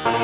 अरे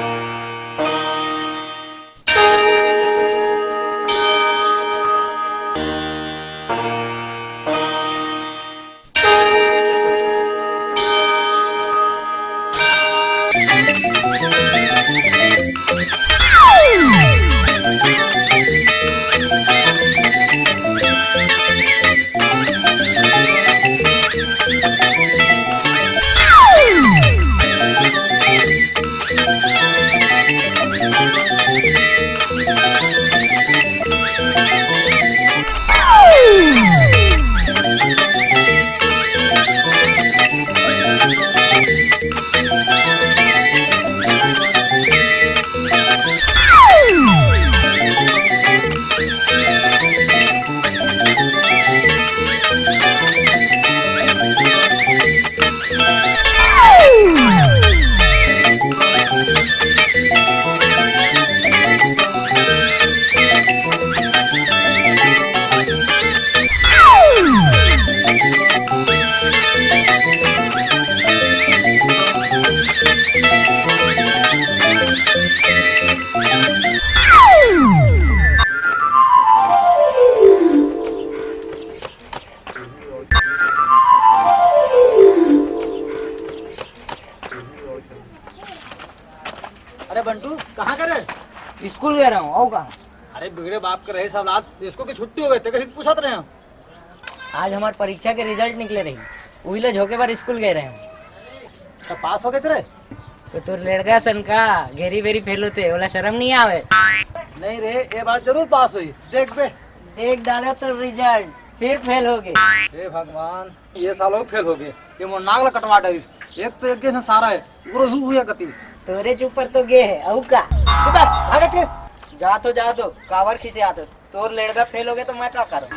बंटू कहाँ कर रहे? स्कूल गया रहा हूँ। आओ कहाँ? अरे बिगड़े बाप कर रहे सब रात इसको की छुट्टी हो गई तेरे पूछत रहे हम। आज हमारे परीक्षा के रिजल्ट निकले रही, वही ले झोंके बार स्कूल गए रहे हूँ। तो पास हो गए तेरे? तो तोर लड़का सन का घेरी बेरी फेल होते बोला शर्म नहीं आवे? नहीं रे ये बात जरूर पास हुई। देख बे देख डालो तो रिजल्ट फिर फेल हो गए। हे भगवान ये सालों फेल हो गए। ये मोर नागला कटवा डरिस। एक तो एक जैसा सारा है पूरा हुआ गति। तोरे चुपर तो गे है औ का भागे के जा तो कावर खींचे आते तोर लड़का फेल हो गए तो मैं क्या करूँ?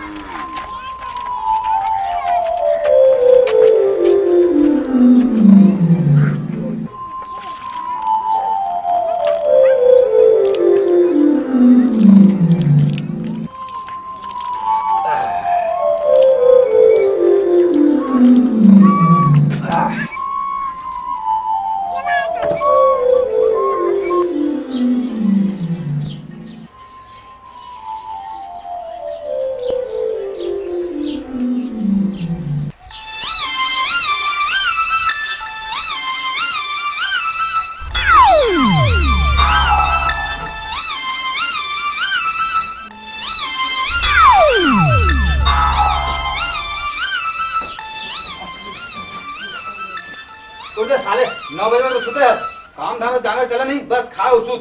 साले 9 बजे तो सुते हैं। काम धाम जाने चला नहीं बस खाओ सूत।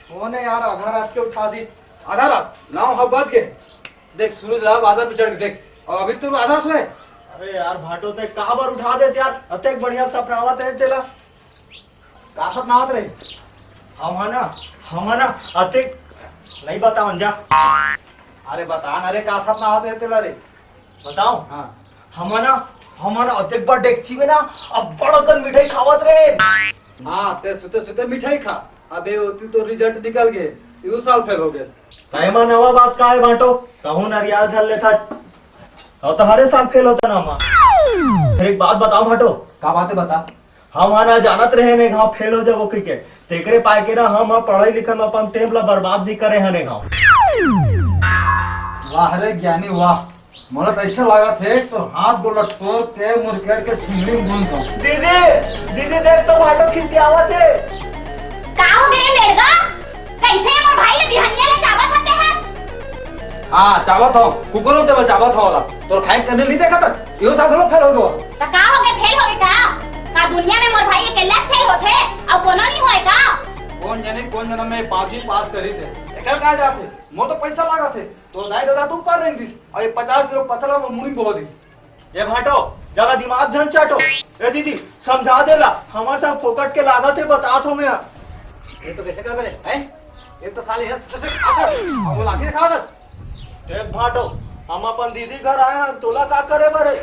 कौन है यार आधा रात के उठा दी? आधा रात 9 बज गए। देख सूरज रात आधा पे चढ़ के देख और अभी तो आधा सोए। अरे यार भाटो ते कहाँ बार उठा दे यार। अतेक बढ़िया सपना आवत है तेला। का सपना आवत रहे? हम ना अतेक नहीं बताओ जा। अरे बता ना रे का सपना आवत है तेला रे? बताओ। हाँ हमारा अतेक बार डेक्ची में ना अब बड़ा कल मिठाई खावत रहे। हाँ ते सुते सुते मिठाई खा। अबे होती तो रिजल्ट निकल गए यू साल फेल हो गए। टाइमा नवा बात का है भाटो कहूँ ना रियाज धर लेता और तो हरे साल फेल होता ना माँ। फिर एक बात बताओ भाटो। का बातें बता। हम ना जानत रहे ने गाँव फेल हो जाओ क्रिकेट तेकरे पाए के ना हम पढ़ाई लिखन में अपन टेम ला बर्बाद नहीं करे हने गाँव। वाह रे ज्ञानी वाह। मोला तो ऐसा लगा थे तो हाथ गोला तोड़ के मुरकेड़ के सिंगड़ी में गूंज जाऊं। दीदी देख तो भाटो खिसियावत है। का हो गए लड़का? कैसे मोर भाई ले बिहनिया ले चावत होते हैं? हाँ चावत हो कुकुरों ते चावत हो वाला तो फाइट करने नहीं देखा था यो साथ लोग फेल हो गए। तो का हो गए फेल हो गए का दुनिया में मोर भाई अकेला फेल होथे और कोनो नहीं होए का? कौन जन्म में पांचवी पास करी थे एकर कहा जाते मो तो पैसा लगा थे तो दाई दादा तुम पर रही थी और ये 50 किलो पथला में मुड़ी बो दी। ये भाटो जरा दिमाग झन चाटो। ए दीदी समझा देला हमारे साथ फोकट के लागत है बता तो मैं। ये तो कैसे कर बे हैं? ये तो साले है कैसे खाकर और वो लाके खा कर। देख भाटो हम अपन दीदी घर आए हैं तोला का करे बरे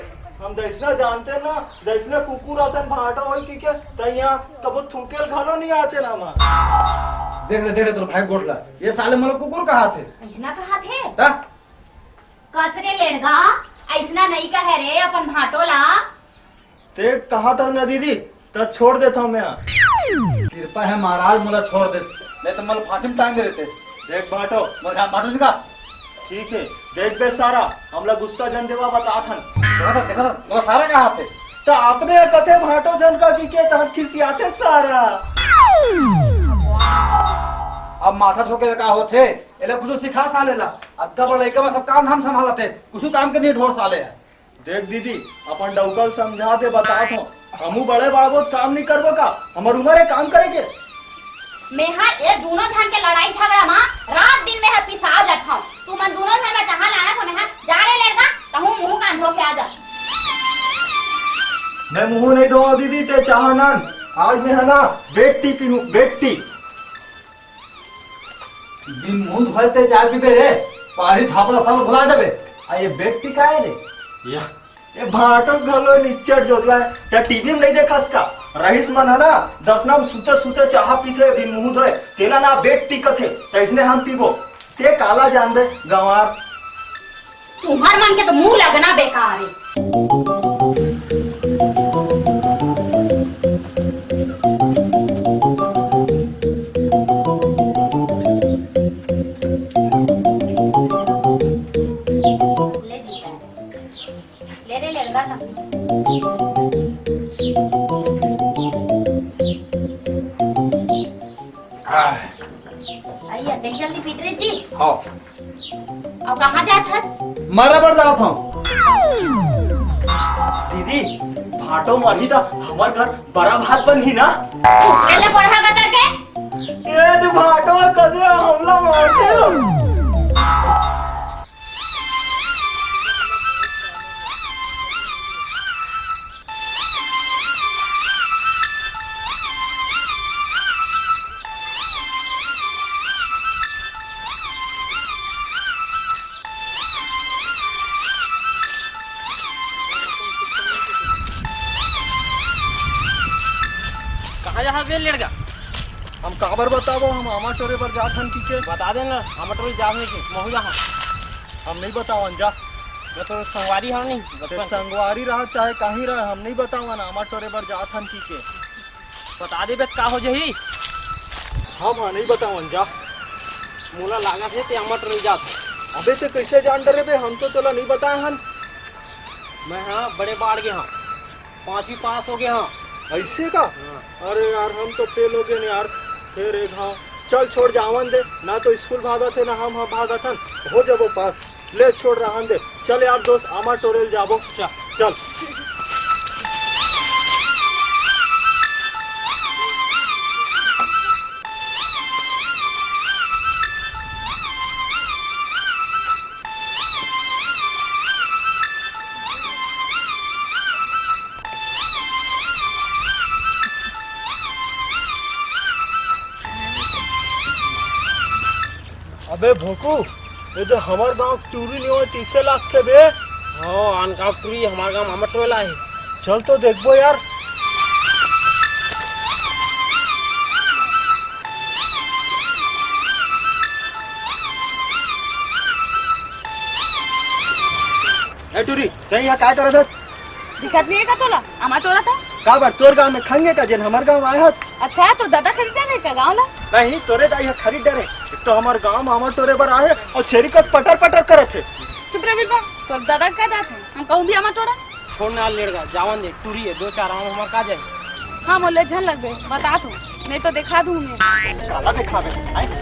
हम दैसना जानते ना दैसना कुकुर असन भाटो होई की के तैया कबो थूकेल घनो नहीं आते ना मां। देख ले तो भाई गोटला ये साले मन कुकुर कहा थे। ऐसना कहा थे? ता कसरे लड़का ऐसना नहीं कहे रे अपन भाटोला। ते कहा था ना दीदी तो छोड़ देता हूं मैं। कृपा है महाराज, मुझे छोड़ दे, नहीं तो मतलब फांसी में टांग दे देते। देख भाटो, मुझे माटो का ठीक है, देख बे सारा हमला गुस्सा जन देवा बता थन। देखा था मुझे सारा कहाँ थे तो आपने कथे भाटो जन का की के तहत खिसियाते सारा। अब माथा ठोके का होते एले कुछ सिखा सालेला, अद्धा बड़ा एक में सब काम धाम संभालते, कुछ काम के नहीं ढोर साले है। देख दीदी, अपन डौकल समझा दे बता दो, हमू बड़े बाबूत काम नहीं करबो का, हमार उम्र है काम करेंगे। मेहा ये दोनों जन के लड़ाई झगड़ा में रात दिन में है पिसा जात हूं। तू मन दोनों जन में जहां लाना तो मेहा जा रे लड़का, कहूं मुंह कान धो के आ जा। मैं मुंह नहीं धो दीदी, ते चाहनन आज मैं है ना बेटी पीनू, बेटी दिन मुंह धोते चाय पीबे रे, पारी थापड़ा साल भुला जाबे। आ ये व्यक्ति का है रे, ये भाटो घलो निच्चर जोतला है, क्या टीवी में नहीं देखा का रईस मन है ना 10 नाम सुते सुते चाह पीते दिन मुंह धोए, तेला ना बेटी कथे तो इसने हम पीबो, ते काला जान दे गंवार। तुम्हार मन के तो मुंह लगना बेकार है। ले रे लड़का था। आइए देख जल्दी पीतरे जी। हाँ अब कहाँ जात है? मारा पड़ जाता हूँ। दीदी भाटो मरी था हमार घर बड़ा भात बनी ना, पहले पढ़ा बता के ये तो भाटो कदे हमला मारते हो। लड़का हम काबर बताबो, हम आमा टोरे पर जात हन की के बता देना, हम टोल जाने के महू जहां हम नहीं बतावन जा, मैं तो संगवारी हूं नहीं ते बचपन संगवारी रहा चाहे कहीं रहा हम नहीं बतावन, आमा टोरे पर जात हन की के बता दे बे का हो जही। हम नहीं बतावन जा। मोला लागत है ते हमर टोल जात। अबे ते कैसे जान डरे बे, हम तो तोला नहीं बताए हन। मैं हां बड़े बाढ़ गए हां, 5वीं पास हो गए हां। ऐसे का? अरे यार हम तो फेल हो गए यार, फिर एक हाँ चल छोड़ जावन दे, ना तो स्कूल भागा थे ना हम भागा था, हो जाबो पास, ले छोड़ रहन दे। चल यार दोस्त आमा टोरेल जाबो, चल। अबे भोकू, ये जो हमार गांव टूरी नहीं हो 30 लाख के बे। हां अनका टूरी हमार गांव हमर टोला है। चल तो देखबो यार। ए टूरी, कहीं यहाँ क्या कर रहा था? दिखत नहीं है का तोला? हमारा टोला था। का बार तोर गांव में खंगे का जन हमार गांव आया हत? अच्छा तो दादा खरीदा नहीं का गाँव ला? नहीं तोरे दाई खरीद डरे, एक तो हमार गांव हमार टोरे पर आए और छेरी का पटर पटर करे थे। चुप रह बिल्बा, तोर दादा का जात है, हम कहूँ भी हमारा टोला। छोड़ना लड़का जावन दे, टूरी है 2-4 आम हमार का जाए। हाँ मोले झन लग गए, बता तू नहीं तो दिखा दूँ मैं। काला दिखावे,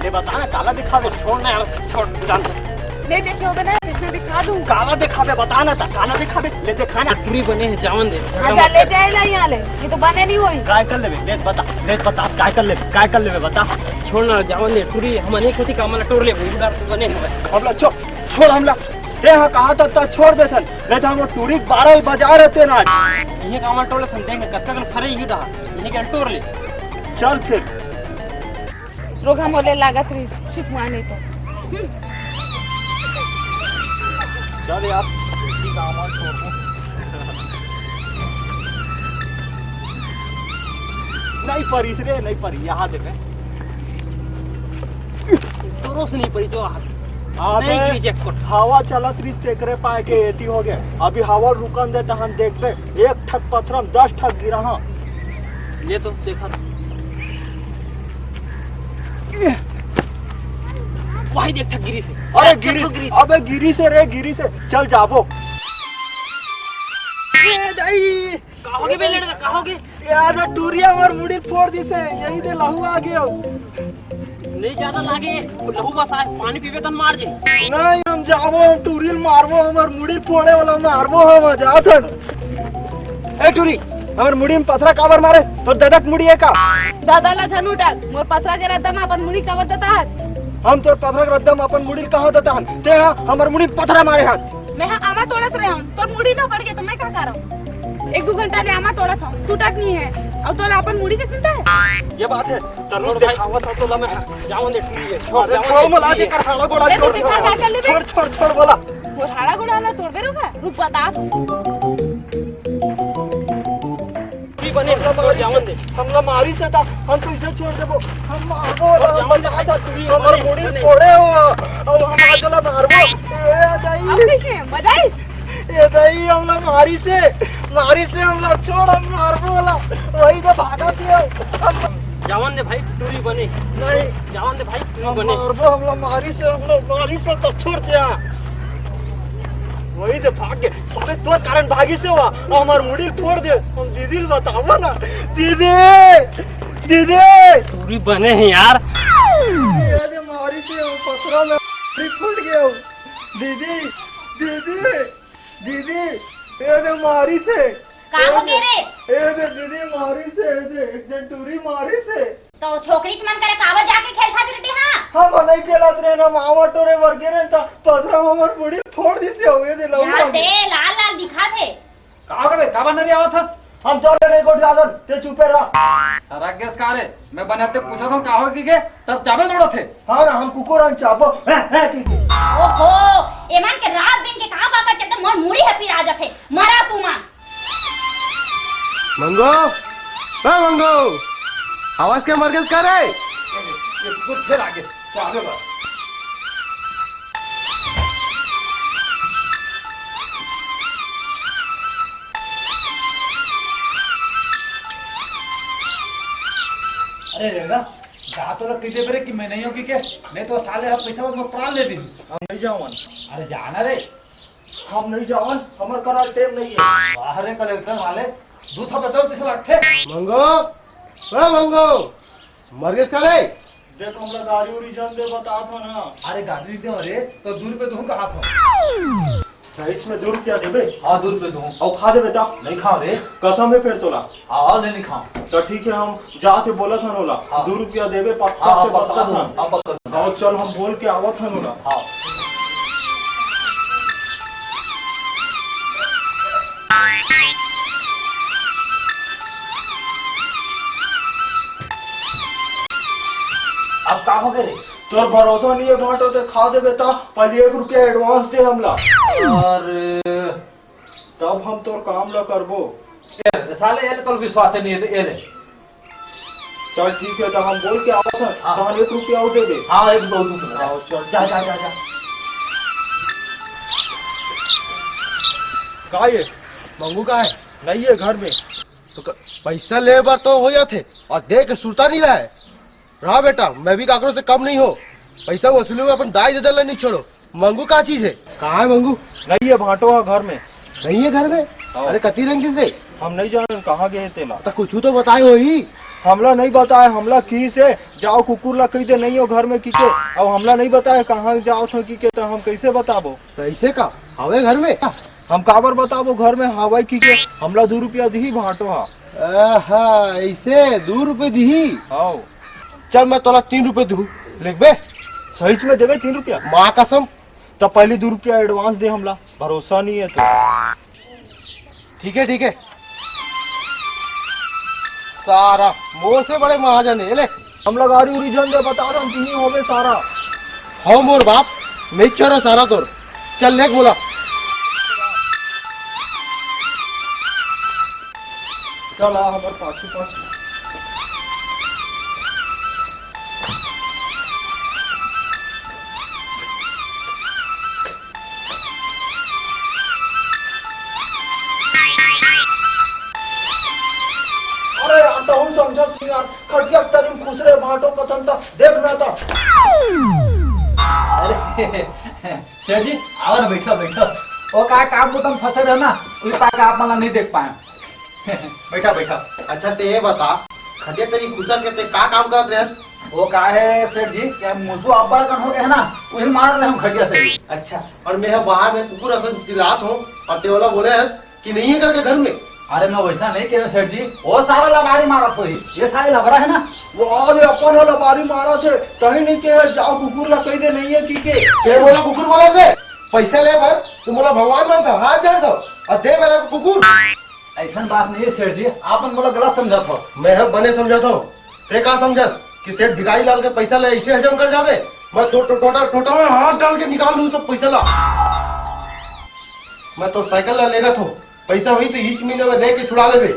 ले बता ना काला दिखावे। छोड़ना यार, छोड़ जान दे। नहीं देखे होगे ना, इसने दिखा दूँ। काला दिखावे बता ना, काला दिखावे ले दिखाना। टूरी बने है जावन दे। अच्छा ले जाएगा यहाँ ले, ये तो बने नहीं हुई। काय कर लेबे, ले बता काय कर लेबे बता। छोड़ना जावन दे, टूरी हम नहीं खोती का मला टोर ले इधर बने है। हमला छोड़ हमला ते हाँ कहा था छोड़ देथन, नहीं तो हम टूरी 12 बजा रहते ना आज। ये का हमार टोले थन देंगे कत्ता कल फरे ही रहा, ये के टोर ले। चल फिर रोग हम मोले लागत रही, छुप मुआ नहीं तो। चल यार ठीक है हमार छोड़ दो। नहीं परिस रे, नहीं परी, यहाँ देखे तोरो से नहीं पड़ी जो अबे नहीं चेक कर। हवा चलत रिस तेकरे पाए के एटी हो गए, अभी हवा रुकन दे तो हम देखबे, एक ठक पत्थर 10 ठक गिरा। हाँ ले तो देखा वही देख ठग गिरी से। अरे गिरी, अबे गिरी से रे, गिरी से चल जाबो। कहोगे बे लड़का, कहोगे? यार ना टूरिया हमार मुड़ी फोड़ दी से, यही दे लहू आ गया। नहीं ज्यादा लागे, लहू बस आज पानी पीबे तन मार जे। नहीं हम जाबो, हम टूरियल मारबो, हमार मुड़ी फोड़े वाला मारबो हम जाथन। ए टूरी, हमार मुड़ी में पथरा काबर मारे? तो ददक मुड़ी है का? दादाला धनु टाक मोर पथरा के रद्दा में अपन मुड़ी कवर देता है। हम तोर पथरा के रद्दा में अपन मुड़ी कहां देता हन? ते हमार मुड़ी में पथरा मारे हाथ। मैं हाँ आमा तोड़त रहे हूँ, तोर मुड़ी न कट गया तो मैं क्या करूँ? 1-2 घंटा ले आमा तोड़ा था, टूटक नहीं है और तोला अपन मुड़ी की चिंता है। ये बात है, तरुण दिखावा था तो मैं जाओ दे टूरी है। छोड़ मला जे कर हाड़ा गोड़ा ए, तो दिखा क्या कर ले बे? छोड़ बोला। मोर हाड़ा गोड़ा ना तोड़ बे रुका, रुक बता भी बने जावन दे। हमला मारी सटा, हम कैसे छोड़ देबो? हम मारबो, जावन दे भाई, टूरी हमार मुड़ी फोड़े हो और हम आजला मारबो। ए दाई, अब कैसे मजा आई? ए दाई हमला मारी से हमला छोड़, हम मारबो वाला वही तो भागा थियो। जावन दे भाई, टूरी बने। नहीं जावन दे भाई, टूरी हम बने। मारबो, हमला मारी से तो छोड़ दिया। वही तो भाग गए सारे, तोर कारण भागी से हुआ और हमार मुड़ी फोड़ दे। हम दीदी बताओ ना, दीदी टूरी बने हैं यार। ये मारी से पथरा में मुड़ी फूट गया हूँ। दीदी ये मारी से का हो गए रे? दीदी मारी से, एक जन टूरी मारी से। तो छोकरी मन करे कावर जाके खेल खातिर रहते हां। हम नहीं खेलत रे ना, मावा टोरे वर्गे रे ता पथरा में हमार मुड़ी फोड़ दी से होए दे लौटा यार दे लाल लाल दिखा थे। कहा के बे का बन रही आवत हस? हम चले नहीं गोट जादन, ते चुपे रह। सारा गैस का रे मैं बनाते पूछा था कहा की तब चाबे दौड़ो थे। हां ना हम कुकुर हम चापो है की। ओहो एमन के रात दिन के का बाका चते मोर मुड़ी है पिरा जाथे, मरा तू मान। मंगो आवाज क्या मरगज कर रहे? ये कुछ फिर आगे चाबे बस। अरे रेगा जा तो कीजिए बेरे कि मैं नहीं होगी के नहीं तो साले हम पैसा में प्राण ले दी। हम नहीं जावन। अरे जाना रे, हम नहीं जावन, हमर करा टेम नहीं है। बाहर कलेक्टर वाले दूध बचाओ पैसा लगते। मंगो मरगज कर रहे? देख हमरा गाड़ी उड़ी जन दे बता था ना। अरे गाड़ी दे रे तो दूर पे दूं कहा था। सही में 2 रुपया देबे? हाँ दूर पे दूं। और खा दे बेटा। नहीं खाओ रे। कसम है फिर तोला। हाँ नहीं खाओ। तो ठीक है, हम जाके बोला था नोला। हाँ। 2 रुपया देबे पक्का हाँ से बता दूं। था। हाँ पक्का दूं। और चल हम बोल के आवत था नोला। हाँ अब का हो गए रे? तोर भरोसा नहीं है बाटो ते खा दे बेटा, पहले 1 रुपया एडवांस दे हमला। और तब हम तोर काम ला करबो। ये साले ये तो विश्वास नहीं है तो ये ले। चल ठीक है, तो हम बोल के आवत है। हाँ। तहन 1 रुपया और दे दे। हाँ एक दो दूं तुम्हें। आओ चल। जा जा जा जा। का ये मंगू का है? नहीं है घर में। तो पैसा ले बार तो हो जाते और देख के सुरता नहीं रहा है। रहा बेटा, मैं भी काकरों से कम नहीं हो। पैसा वसूली में अपन दाई दे नहीं छोड़ो। मंगू का चीज है? कहाँ है मंगू? नहीं है, भाटो है घर में। नहीं है घर में? अरे कती रंग किसने? हम नहीं जाने कहाँ गए तेला। तो कुछ तो बताए हो ही। हमला नहीं बताया, हमला की से जाओ कुकुर ला कही दे नहीं हो घर में की के। अब हमला नहीं बताया कहाँ जाओ थे की के, तो हम कैसे बताबो? पैसे का हवे घर में? हम काबर बताबो घर में हवाई की के। हमला 2 रुपया दी भाटो हा। ऐसे 2 रुपए दी? आओ चल मैं तोला 3 रुपए दूं, लिख बे। सही में देवे 3 रुपया? माँ कसम। तो पहले 2 रुपया एडवांस दे, हमला भरोसा नहीं है तो। ठीक है सारा मोर से बड़े महाजन है ले। हमला गाड़ी उड़ी जन दे बता रहा हूँ हो गए सारा। हो मोर बाप, मैं चोरा सारा तोर। चल लेक बोला। चल आ हमारे पास। अरे आता हूँ समझो यार खटिया तरीम खुश रहे भाटो कथन तो देखना था। अरे शेर जी आओ ना, बैठो बैठो। वो का काम को तुम फंसे रहो ना, उस का आप मला नहीं देख पाए। बैठा बैठा। अच्छा ते ये बता, खटिया तेरी खुशर के ते का काम करत रहे? वो का है सेठ जी, क्या मुझको अब्बा का हो गया ना, उसे मार रहे हम खटिया से। अच्छा, और मैं बाहर में कुकुर असन चिल्लात हूँ और ते वाला बोले है कि नहीं है करके घर में। अरे मैं वैसा नहीं कह सेठ जी, वो सारा लबारी मारा कोई, ये सारे लबरा है ना। वो अरे अपन वाला बारी मारा थे कहीं नहीं के जाओ कुकुर ला कही दे नहीं है की ते बोला कुकुर बोला से पैसा ले बर, तुम बोला भगवान मानता हाथ जोड़ दो और दे मेरा कुकुर। ऐसा बात नहीं है सेठ जी, आप बोला गलत समझा था। मैं बने समझा था, ते का समझस कि सेठ भिखारी लाल के पैसा ले ऐसे हजम कर जावे? मैं टोटा में हाथ डाल के निकाल दूं सब पैसा ला। मैं तो साइकिल ला लेगा था, पैसा हुई तो इच महीने में दे के छुड़ा लेवे।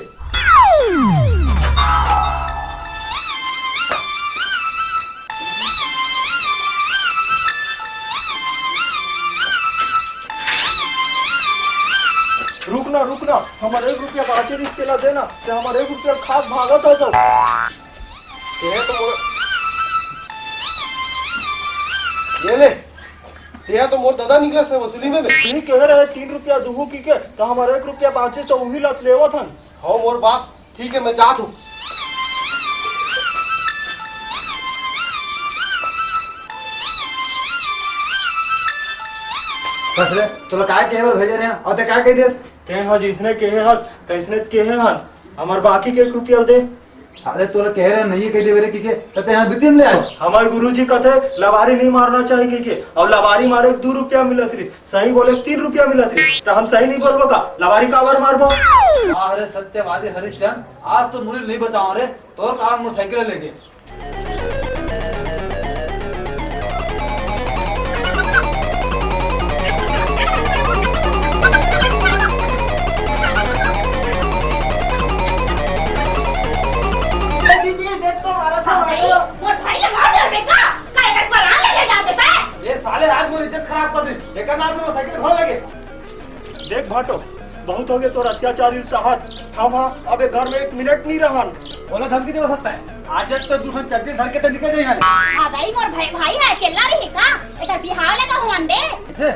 रुकना हमारे 1 रुपया बाकी रिश्ते ला देना, ते हमारे 1 रुपया खास भागा था सब। ये तो ये ले, ये तो मोर दादा निकला से वसूली में ठीक कह रहे 3 रुपया दुहू की के तो हमारे 1 रुपया बाचे तो वही लत लेवा था। हाँ मोर बाप ठीक है, मैं जात हूँ। बस रे, चलो काय केवल भेजे रहे हैं और ते काय कह दिए? ते हज इसने कहे हस तैसने कहे हन हमार बाकी के 1 रुपया दे। अरे तो कह रहे नहीं कह दे की के तो यहाँ बितिम ले आए। हमारे गुरुजी कहते लबारी नहीं मारना चाहिए के और लबारी मारे 2 रुपया मिलत रही, सही बोले 3 रुपया मिलत रही, तो हम सही नहीं बोलबो का लबारी काबर मारबो? अरे सत्यवादी हरिश्चंद, आज तो मुझे नहीं बचाओ रे, तो कार मोटरसाइकिल लेके। मोर भाई ले मार दे बेटा, काय कर परान ले डाल देता है। ये साले आज मेरी इज्जत खराब कर दी, एक नाम से मोटरसाइकिल खोल लगे। देख भाटो बहुत हो गए तो अत्याचारी साहत हम अबे घर में 1 मिनट नहीं रहन। बोला धमकी दे सकता है, आज तो दूसरा चक्की धर के तो निकल जाएगा। हां भाई मोर भाई है केला रही का, एटा बिहार ले का हुन दे। इसे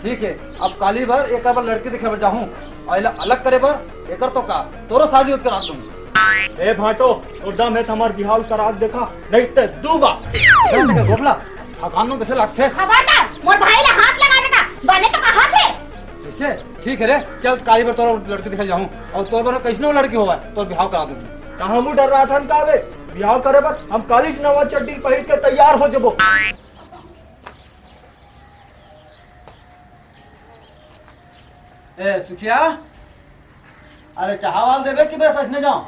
ठीक है, अब काली भर एक बार लड़के दिखे बर जाऊं और अलग करे बर एकर तो का तोरो शादी होत करा दूंगी। ए भाटो उड़ा में हमार बिहाव करा देखा नहीं ते दूबा गोपला भगवान कैसे लगते? खबरदार मोर भाई ले हाथ लगा बेटा, बने तो कहां थे? इसे ठीक है रे, चल काली भर तोरा लड़के दिखे जाऊं और तोर बर कैसनो लड़की होवा तो बिहाव करा दूंगी। कहां मु डर रहा था कावे बिहाव करे पर हम कालीज नवा चड्डी पहन के तैयार हो जबो। ए सुखिया, अरे चाहवाल देवे कि बस असने जाऊं?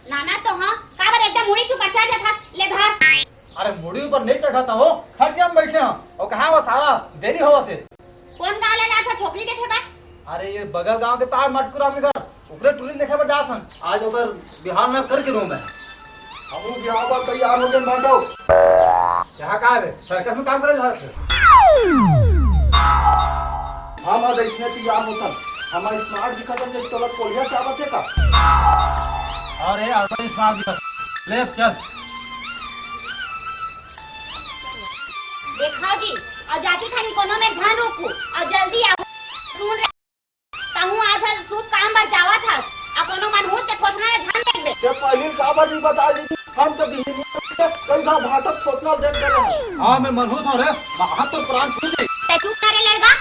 नाना तो हां काबर एकदम मुड़ी चुपर चढ़ जाता ले धर। अरे मुड़ी ऊपर नहीं चढ़ाता हो, खटिया में बैठे हैं और कहां वो सारा देरी होवा थे। कौन गांव ले जाता छोकरी देखे बा? अरे ये बगल गांव के तार मटकुरा में घर ओकरे टूरी देखे पर जात हन, आज ओकर बिहार में करके रूम है। हम बिहाव पर तैयार हो गए भाटो। क्या का रे, सर्कस में काम करे जा रहे? हम आज इसने तैयार होतन हमार स्मार्ट दिखतन जे तोला कोलिया चावत है का। अरे अरबन स्मार्ट दिखा ले चल। देखा जी और जाती खानी कोनो में ध्यान रखू और जल्दी आ सुन रे ताहू आज तू काम पर जावा था आ कोनो मनहूस के थोथना में ध्यान देख दे। जब पहले काबर नहीं बता दी हम तो बिहिनी कई धा भाटक थोतना देख करे। हां मैं मनहूस हूं रे, हाथ तो प्राण छू दे। ते चुप करे लड़का,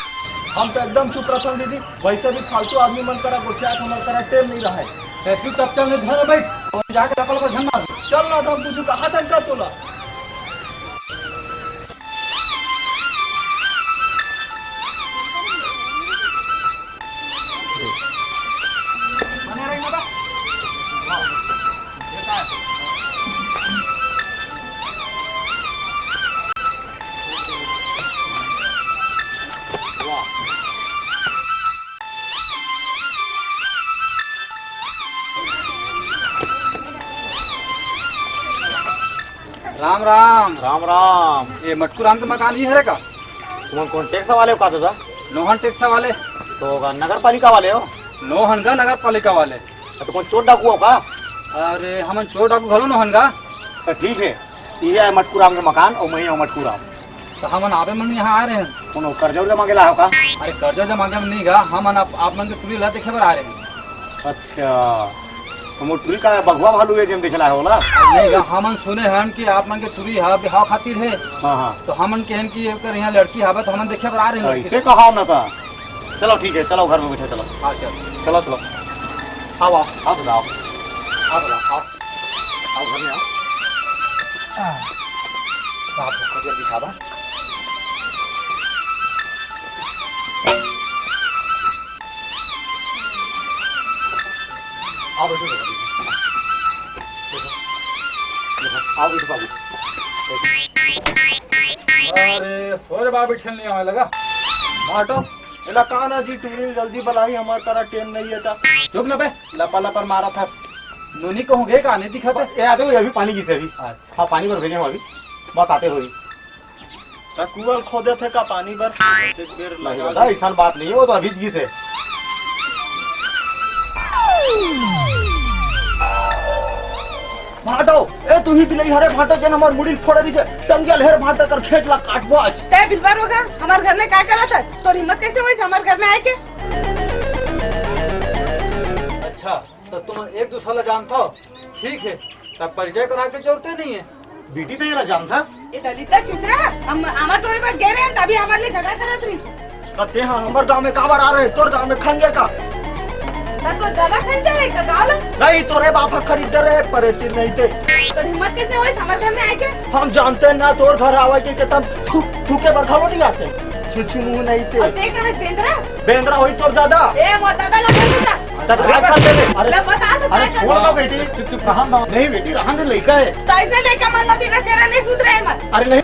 हम तो एकदम चुप रखन दीदी, वैसे भी फालतू आदमी मन करा गोठिया हमर करा टेम नहीं रहा है। तू तब चल घर बैठ और जाके कपल पर झन मार। चल ना तो हम तुझे कहा था का तोला। मने रही ना बा। हां ये का है? राम राम। राम राम। ये मटकू राम का मकान ही है का? तुम कौन टैक्स वाले हो का दादा? लोहन टैक्स वाले। तो नगर पालिका वाले हो? नो हनगा नगर पालिका वाले। तो कौन चोर डाकू हो का? अरे हमन चोर डाकू घलो नो हनगा। तो ठीक है, ये है मटकुराम के मकान और मैं हूँ मटकुराम। तो हमन आवे मन यहाँ आ रहे हैं। कौन कर्जा उर्जा मांगे ला हो का? अरे कर्जा जमा के नहीं गा, हमन आप मन के टूरी ला देखे बर आ रहे हैं। अच्छा, तो मोटरी का बगवा भालू है जिन दिखला होला? नहीं गा, हमन सुने हन कि आप मन के टूरी हा बिहाव खातिर है। हाँ हाँ, तो हमन कहन कि एकर यहाँ लड़की हावे तो हमन देखे बर आ रहे हैं। ऐसे कहा ना था। चलो ठीक है, चलो घर में बैठे, चलो हाँ चल। चलो चलो, आओ आओ आओ तो आओ आओ आओ आओ घर में आओ। आप खबर बिछावा। आओ बैठो, आओ बैठो बाबू। अरे सोच बाबू ठेल नहीं आवे लगा। बाटो एला काना जी टूरी जल्दी बुलाई, हमार तरह ट्रेन नहीं है। चुप न बे, लपा लपर मारा था। नोनी कहोगे का नहीं दिखा था। ये आते हो अभी पानी की से अभी। अच्छा। हाँ पानी पर भेजे हम अभी, बस आते हुई। कुआं खोदे थे का पानी पर नहीं बता, ऐसा बात नहीं है, वो तो अभी जी से। भाटो ए तू ही पिलई हरे भाटो जन हमार मुड़ी फोड़ रही से टंगियल हेर भाटो कर खेचला काटबो आज। ते बिलबार होगा हमारे घर में क्या करा था? तो हिम्मत कैसे हुई हमारे घर में आए के? अच्छा तो तुम एक दूसरे ला जानता हो, ठीक है, तब परिचय करा के जरूरत नहीं है। बेटी तो ये जानता ये दलिता चुतरा हम हमारे टोले पर गए रहे तभी हमारे लिए झगड़ा करत रही से। कहते हैं हमारे गांव में काबर आ रहे, तोर गांव में खंगे का तो दादा खंडा है का गाँव नहीं, तोरे बापा खरीदे रहे पर ती नहीं थे। तो हिम्मत कैसे हुई हमारे घर में आए के? हम जानते ना तोर घर आवे के तब थूके बरखा नहीं आते, छुछु मुंह नहीं थे। और देख रहा बेंद्रा बेंद्रा होई तोर दादा। ए वो दादा लगा बेटा तब क्या कर ले? ले बता सकता अरे है छोड़ दो बेटी, चुप कहां ना नहीं बेटी, रहन दे लइका है। तो इसने लेकर मरना बिना चेहरा नहीं सुध रहे मत। अरे नहीं,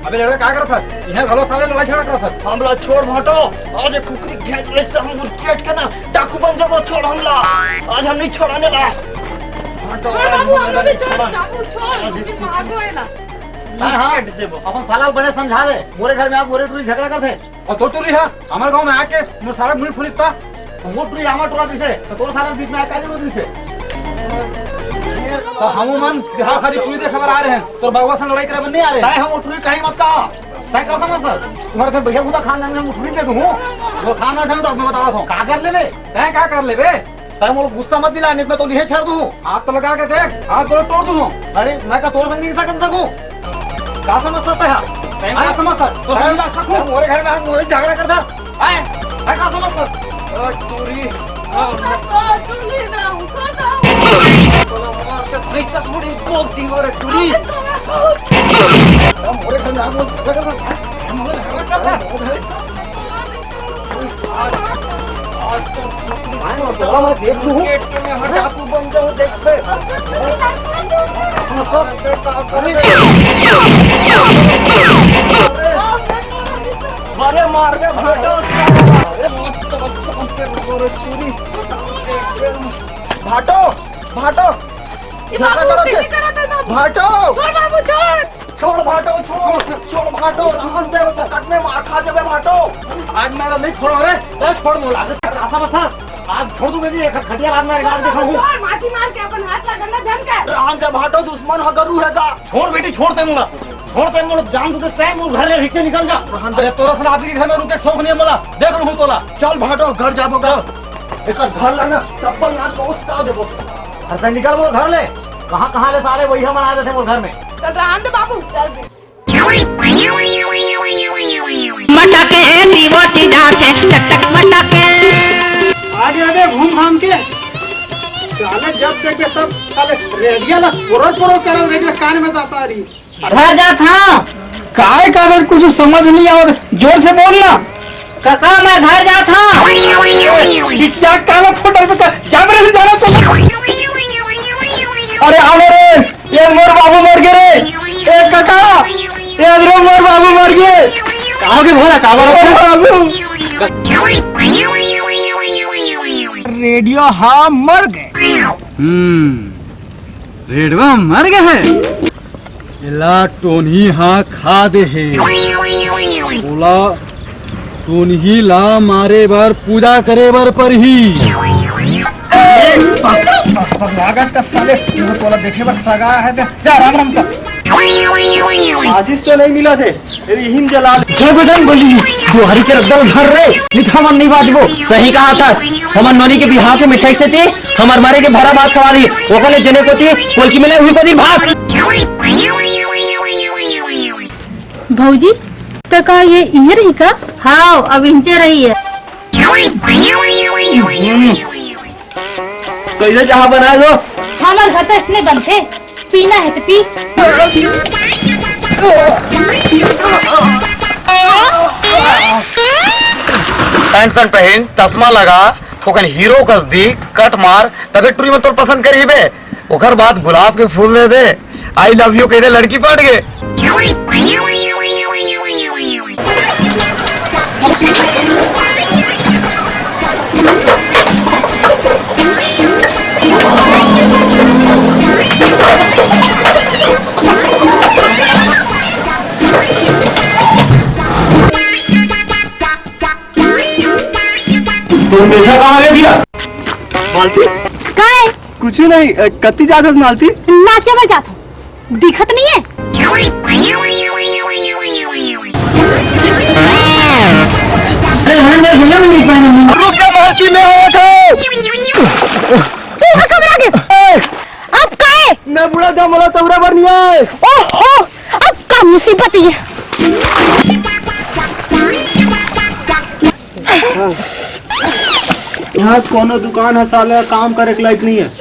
अबे लड़का क्या करता था? यहाँ घलो साले लड़ाई झगड़ा करता था। हमला छोड़ भाटो, आज एक कुकरी घेच ले से हम मुर्केट के ना डाकू बन जाबो, छोड़ हमला आज हम नहीं छोड़ाने ला। भाटो छोड़ बाबू हम भी छोड़ बाबू छोड़ मुझे मार दो है ना। हां देबो अपन साला बने समझा दे, मोरे घर में आप मोरे टूरी झगड़ा करते और तो टूरी है हमारे गांव में आके मोर सारा मुंह फुलिता। वो टूरी हमार टोला दिसे तो तोर साला बीच में आका दे उधर से। तो हम मन बिहार खाली टूरी दे खबर आ रहे हैं, तो बाबा से लड़ाई करे नहीं आ रहे। ताए हम टूरी कहीं मत का, ताए का समझ सर तुम्हारे से भैया खुदा खानदान में टूरी दे दूं। वो खाना था तो मैं बता रहा हूं का कर लेबे, तै क्या कर लेबे? ताए मोर गुस्सा मत दिला, नहीं मैं तो लिहे छेड़ दूं। हाथ तो लगा के देख, हाथ तो तोड़ दूं। अरे मैं का तोर संग नहीं सकन सकूं, का समझता है? तै क्या समझता? तो समझ सकूं मोरे घर में हम मोरे झगड़ा करता आए, ताए का समझता? टूरी तुम ले ना नहीं सब मुड़ी कोक दी और टूरी हम मोरे घर में हम झगड़ा करता। आज तो मैं देख लूं गेट के में हटा तू बन जाओ देख पे। अरे मार दे भाटो भाटो भाटो झगड़ा करो थे भाटो। छोड़ बाबू छोड़ छोड़ भाटो, छोड़ भाटो, रहन दे पकड़ में मार खा जाबे भाटो। आज मेरा नहीं छोड़ो रे, तै छोड़ मोला। ऐसा मत था, आज छोड़ दूं मैं भी, एक खटिया रात में गाड़ देखा हूं। छोड़ माची मार के अपन हाथ लगना जन के। रहन दे भाटो, दुश्मन हगरू हैगा। छोड़ बेटी, छोड़ मुला, छोड़ मुला, जान तू तय मोर घर ले नीचे निकल जा। रहन दे, अरे तोरा से आदमी के घर में रुके शौक नहीं मोला, देख लूं तोला। चल भाटो घर जाबो का, एक घर लाना चप्पल ना तो उसका देबो। अरे निकल मोर घर ले, कहां ले साले वही हम आ जाते मोर घर में। चल रहन दे बाबू चल दे। मटके दीवती जाके टक मटके आगे आगे घूम घाम के साले जब देखे तब साले रेडियो ला पोरो कर रेडियो कान में जाता रही। घर जा था काय कागज कुछ समझ नहीं आवत, जोर से बोलना। काका मैं घर जा था खिचया काला फोटो पे जा मेरे से जाना तो। अरे आओ रे, ये मोर बाबू मर गए रे। ए काका, ये अदरो मोर बाबू मर गए। कहां के भोला काबर बाबू रेडियो हाँ मर गए। रेडवा मर गए है। इला टोनी हाँ खा दे है। बोला टोनी ला मारे बार पूजा करे बार पर ही। नागज का साले वो तोला देखे बर सगा है ते जा राम राम का आशीष तो नहीं मिला थे हिम जला जय बजरंग बली दुहारी के रद्दल घर रे निथा मन नहीं बाजबो सही कहा था हमर नोनी के बिहाव के मिठाई से थी हमार मारे के भरा बात खवा दी ओकले जने को थी कोलकी मिले हुई को दी भाग भौजी तो का ये इहे रही का? हाँ अब इंचे रही है। कैसे चाह बना लो हमारे घर तो इसने बनते पीना है तो पी। पैंट शर्ट पहन चश्मा लगा ओकन हीरो कस दी कट मार तबे टूरी में तो पसंद करी बे ओकर बाद गुलाब के फूल दे दे आई लव यू कह दे लड़की पट गए तो हमेशा कहाँ गए भैया मालती काय कुछ नहीं कत्ती जागस मालती नाचे में जाता दिखत नहीं है। रुक जा मालती में हो तू कब आ गया? अब काय? मैं बुढ़ा था मोला तबरा भर नहीं आए ओहो अब का मुसीबत है। यहाँ कोनो दुकान है साले काम करे के लायक नहीं है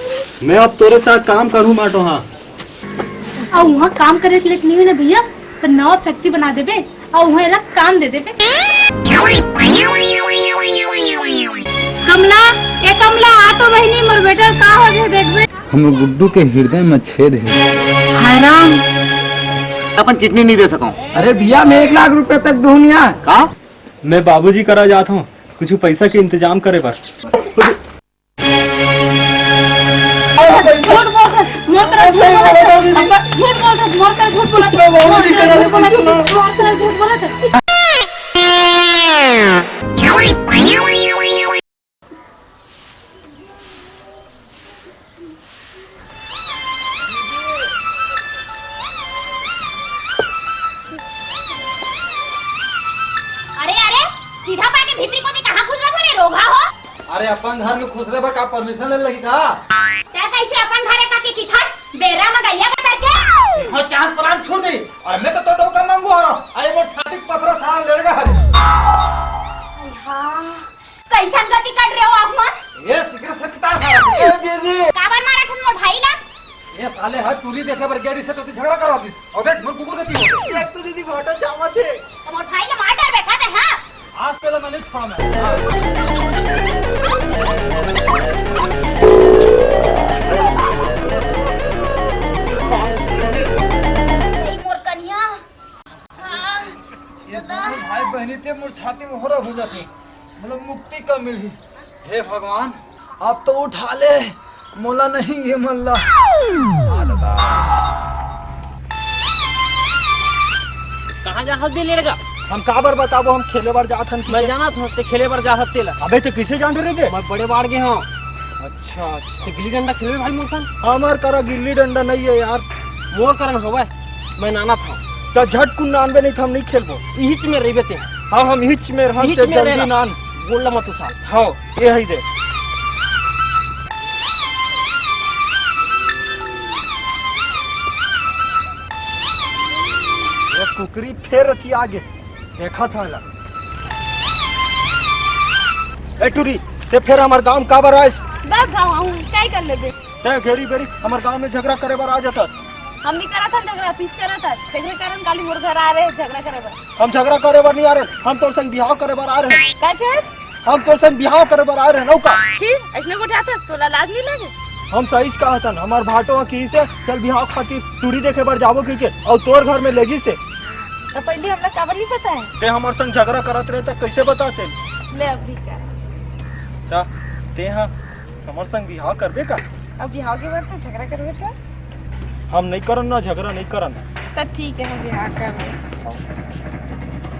मैं अब तोरे साथ काम करूँ माटो हाँ और वहाँ काम करे के लिए नहीं है ना भैया तो नवा फैक्ट्री बना देबे और वहाँ अलग काम दे देबे। कमला ए कमला आ तो बहनी मोर बेटा का हो गए देखबे हम गुड्डू के हृदय में छेद है हाय राम अपन कितनी नहीं दे सकूं अरे भैया मैं 1 लाख रुपए तक दूंगा का मैं बाबूजी करा जाता हूँ कुछ पैसा के इंतजाम करे पर झूठ बोल रहा मोर तरह झूठ बोल रहा मोर तरह झूठ बोला झूठ बोला अरे अरे सीधा पानी भीतरी को कहाँ घुस रहा था रे रोगा हो? अरे अपन घर में खुश रहे का परमिशन ले लगी का क्या कैसे अपन घरे का की किथर बेरा में गैया का करके हां चांद प्राण छोड़ दे और मैं तो टोका मांगू आ रहा अरे वो छाती पथरा सारा लड़का हरे हां कैसन गति कर रहे हो आप मन ये सिगरेट से कितना खा ए दीदी काबर मारा ठन मोर भाई ला ये साले हर टूरी देखे पर गैरी से तो झगड़ा करवा दी और देख मन कुकुर गति हो एक तो दीदी फोटो चावत है तो मोर भाई ला मार डर बेका दे हां आज पहले मैं नहीं छोड़ा मैं मोर कन्या ये भाई बहनी ते मोर छाती में होरा हो जाती मतलब मुक्ति कब मिली हे भगवान अब तो उठा ले मोला नहीं ये मल्ला कहाँ जा हल्दी ले लगा हम काबर बताबो हम खेले बार जात हन मैं जाना था ते खेले पर जा सकते ला अबे तो किसे जान रहे थे मैं बड़े बाढ़ गए हूँ अच्छा ते गिल्ली डंडा खेले भाई मुर्सन हमार करा गिल्ली डंडा नहीं है यार मोर करन होवे मैं नाना था तो झटकुन नानबे नहीं था हम नहीं खेलबो इहिच में रही बेते हाँ हम हिच में रहते हिच में जल्दी रहना। नान बोल मत साल हाँ ये है दे ये कुकरी फेर थी आगे देखा था ला ए टूरी ते फिर हमार गांव का बार आइस बस गाँव आऊँ क्या कर लेबे ते घेरी बेरी हमार गांव में झगड़ा करे बार आ जाता हम नहीं करा था झगड़ा तीस करा था तेरे कारण काली मोर घर आ रहे हैं झगड़ा करे बस हम झगड़ा करे बार नहीं आ रहे हम तोर संग बिहाव करे बार आ रहे हैं क्या कह हम तोर संग बिहाव करे बार आ रहे हैं नौका छी ऐसने को उठाता तोला लाज नहीं लगे हम सही कहा था हमार भाटो की से चल बिहाव खातिर टूरी देखे बार जाबो की के और तोर घर में लेगी से तो पहले हमरा काबर नहीं पता है ते हमार संग झगड़ा करत रहे तो कैसे बताते ले अभी कर ता ते हाँ हमार संग बिहाव करबे का अब बिहाव के बाद तो झगड़ा करबे तो हम नहीं करन ना झगड़ा नहीं करन तो ठीक है हम बिहाव कर रहे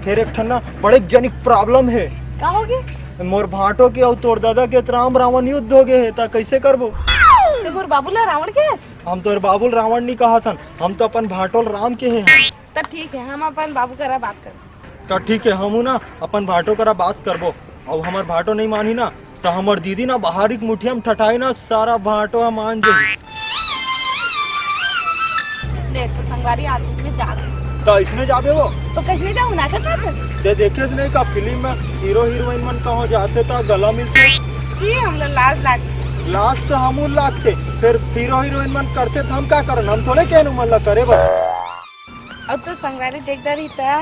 फिर एक ठन्ना बड़े जनिक प्रॉब्लम है का हो गए मोर भाटो के और तोर दादा के राम रावण युद्ध हो गए है ता कैसे करबो ते मोर बाबूला रावण के हम तो बाबुल रावण नहीं कहा था, हम तो अपन भाटोल राम के हैं। तब ठीक है, हम अपन बाबू करा बात कर। तो ठीक है, हम ना अपन भाटो करा बात करबो और हमार भाटो नहीं मानी ना तो हमार दीदी ना बाहरी मुठिया में ठटाई ना सारा भाटो मान जाई। देख तो संगवारी आदमी में जा तो इसने जाबे वो तो कैसे जाऊँ ना कर ते देखे नहीं का फिल्म में हीरो हीरोइन मन कहाँ जाते था गला मिलते जी हम लोग लाज लाग लास्ट तो हम लागते, फिर हीरो हीरोइन मन करते थे, हम क्या करन, हम थोड़े कहनु मन ला करे बस। अब तो संगवारी देख डरी था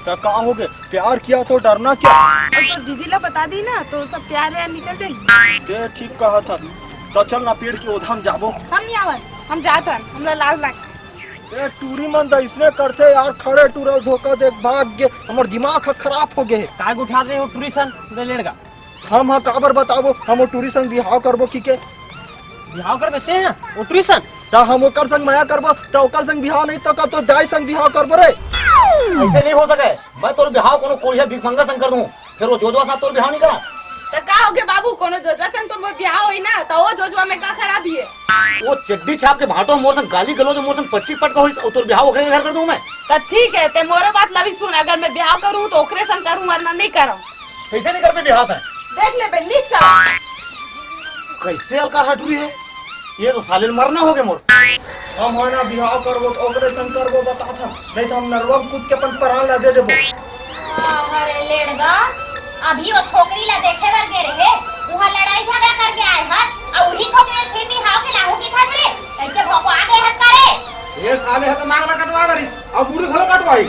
तो का हो गए, प्यार किया तो डरना क्या। और तो दीदी ला बता दी ना तो सब प्यार व्यार निकल जाएगी। ते ठीक कहा था, तो चल ना पेड़ की ओधा हम जाबो। हम नहीं आवत, हम जात हन, हमरा लाज लाग। ए टूरी मन तो इसने करते यार, खड़े टूरे धोखा देख भाग गए, हमार दिमाग खराब हो गए। काग उठा रहे हो टूरिसन लड़का हम हाँ काबर बताबो, हम टूरी संग बिहाव करबो की के बिहाव कर बेचे हैं वो टूरिसन। तो हम ओकर संग माया करबो तो ओकर संग बिहाव नहीं तो का तो दाई संग बिहाव करबो रे। ऐसे नहीं हो सके, मैं तोर बिहाव कोनो कोढ़िया भिखमंगा संग कर दूं, फिर वो जोजवा साथ तोर बिहाव नहीं कराऊं। तो का हो गया बाबू, कोनो जोजवा संग तो मोर ब्याह होई ना, तो वो जोजवा में का खराबी है। वो चड्डी छाप के भाटो मोर संग गाली गलो जो मोर संग पट्टी पटका होई और तोर बिहाव ओकरे घर कर दूं मैं। तो ठीक है, ते मोरे बात लवी सुन, अगर मैं ब्याह करूं तो ओकरे संग करूं वरना नहीं करूं। कैसे नहीं कर पे बिहाव है, देख ले बे नीच कैसे अलकार हटुरी है, ये तो साले मरना हो गए मोर। हम ना बिहाव करबो तो ओकरे संग करबो बता था, नहीं तो हम नरवा कूद के अपन प्राण ला दे देबो। अरे लेड़गा, अभी वो छोकरी ला देखे बर गे रहे, वहाँ लड़ाई झगड़ा करके आए हत और वही छोकरी फिर भी हाव के लाहू की था रे, कैसे भोको आ गए हत करे। ये साले हत मांग ना कटवा करी अब बूढ़ी घलो कटवाई।